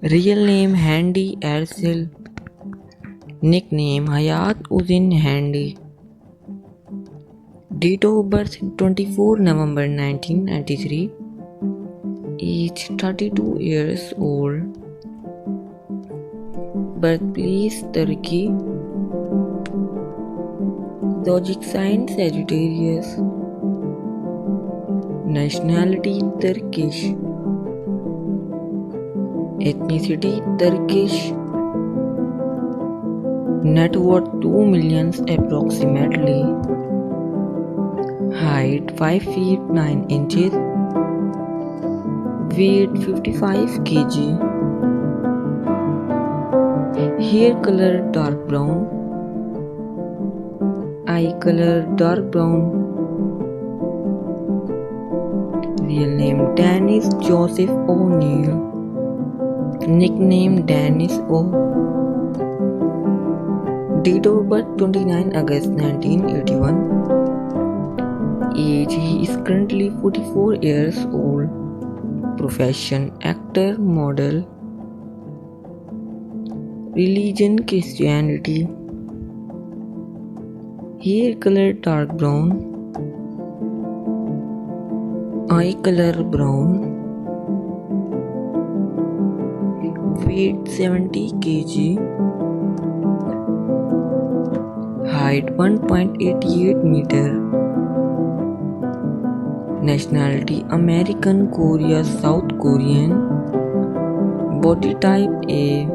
Real name Hende Ercel. Nickname Hayat Uzin Hende. Date of birth 24 November 1993. Age 32 years old. Birthplace Turkey. Zodiac sign Sagittarius. Nationality Turkish. Ethnicity Turkish. Net worth 2 million approximately. Height 5 feet 9 inches. Weight 55 kg. Hair color dark brown. Eye color dark brown. Real name Dennis Joseph O'Neill. Nickname Dennis O. Date of birth 29 August 1981. Age he is currently 44 years old. Profession actor, model. Religion Christianity. Hair color dark brown. Eye color brown. Weight 70 kg. Height 1.88 meter. Nationality American, Korea, South Korean. Body type A.